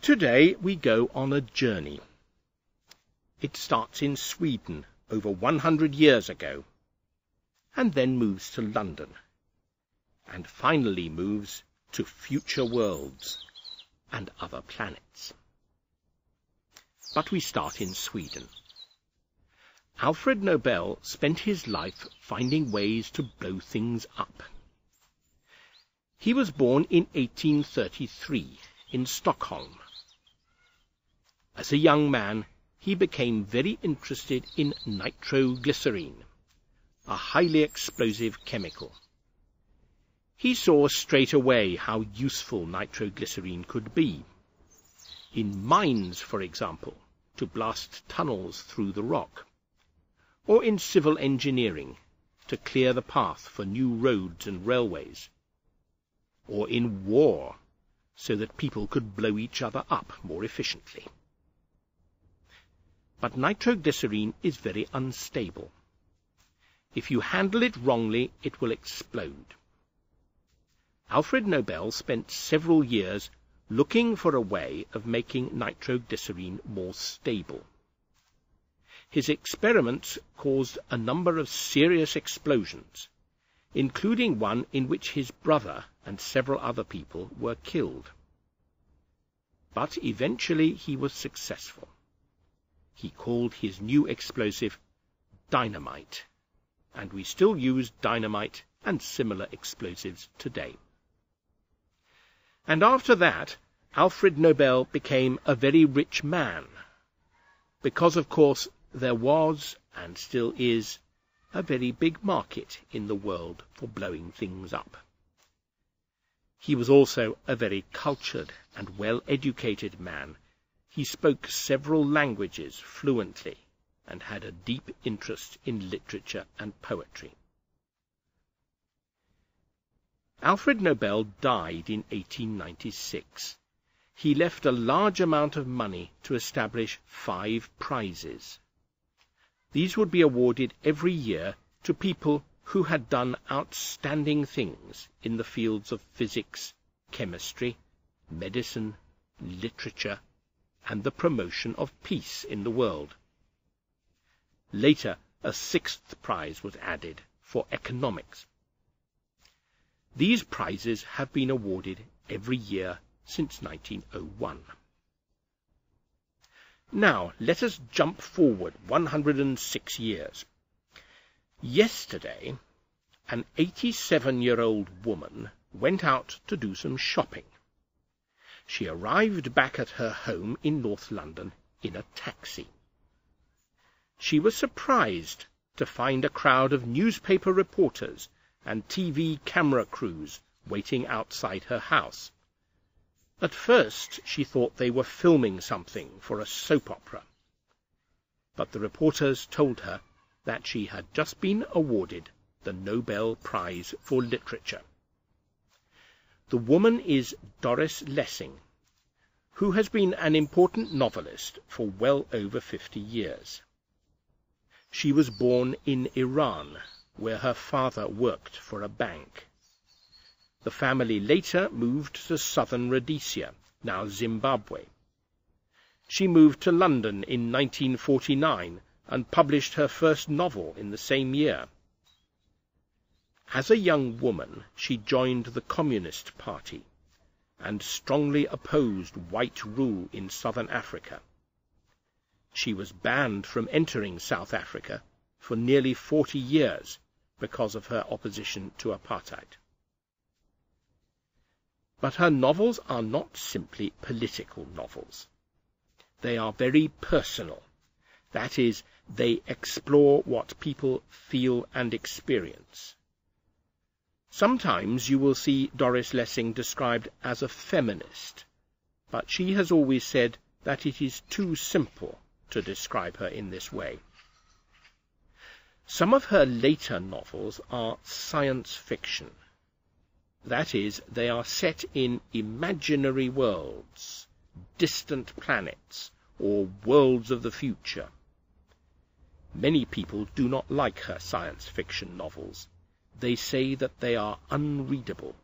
Today we go on a journey. It starts in Sweden over 100 years ago, and then moves to London, and finally moves to future worlds and other planets. But we start in Sweden. Alfred Nobel spent his life finding ways to blow things up. He was born in 1833 in Stockholm. As a young man, he became very interested in nitro-glycerine, a highly explosive chemical. He saw straight away how useful nitro-glycerine could be. In mines, for example, to blast tunnels through the rock, or in civil engineering, to clear the path for new roads and railways, or in war, so that people could blow each other up more efficiently. But nitroglycerine is very unstable. If you handle it wrongly, it will explode. Alfred Nobel spent several years looking for a way of making nitroglycerine more stable. His experiments caused a number of serious explosions, including one in which his brother and several other people were killed. But eventually he was successful. He called his new explosive Dynamite, and we still use dynamite and similar explosives today. And after that, Alfred Nobel became a very rich man, because, of course, there was, and still is, a very big market in the world for blowing things up. He was also a very cultured and well-educated man. He spoke several languages fluently and had a deep interest in literature and poetry. Alfred Nobel died in 1896. He left a large amount of money to establish 5 prizes. These would be awarded every year to people who had done outstanding things in the fields of physics, chemistry, medicine, literature, and the promotion of peace in the world. Later, a 6th prize was added for economics. These prizes have been awarded every year since 1901. Now, let us jump forward 106 years. Yesterday, an 87-year-old woman went out to do some shopping. She arrived back at her home in North London in a taxi. She was surprised to find a crowd of newspaper reporters and TV camera crews waiting outside her house. At first she thought they were filming something for a soap opera, but the reporters told her that she had just been awarded the Nobel Prize for Literature. The woman is Doris Lessing, who has been an important novelist for well over 50 years. She was born in Iran, where her father worked for a bank. The family later moved to southern Rhodesia, now Zimbabwe. She moved to London in 1949 and published her first novel in the same year. As a young woman, she joined the Communist Party and strongly opposed white rule in southern Africa. She was banned from entering South Africa for nearly 40 years because of her opposition to apartheid. But her novels are not simply political novels. They are very personal. That is, they explore what people feel and experience. Sometimes you will see Doris Lessing described as a feminist, but she has always said that it is too simple to describe her in this way. Some of her later novels are science fiction. That is, they are set in imaginary worlds, distant planets, or worlds of the future. Many people do not like her science fiction novels. They say that they are unreadable.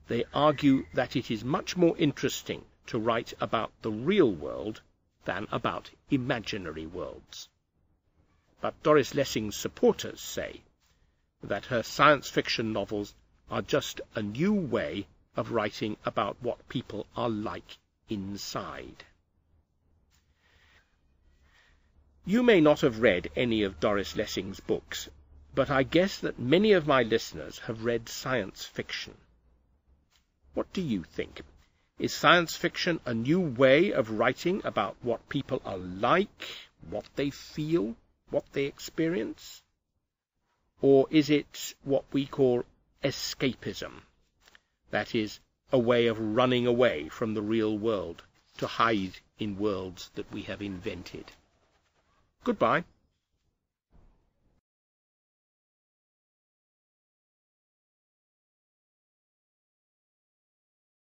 They argue that it is much more interesting to write about the real world than about imaginary worlds. But Doris Lessing's supporters say that her science fiction novels are just a new way of writing about what people are like inside. You may not have read any of Doris Lessing's books, but I guess that many of my listeners have read science fiction. What do you think? Is science fiction a new way of writing about what people are like, what they feel, what they experience? Or is it what we call escapism? That is, a way of running away from the real world to hide in worlds that we have invented. Goodbye.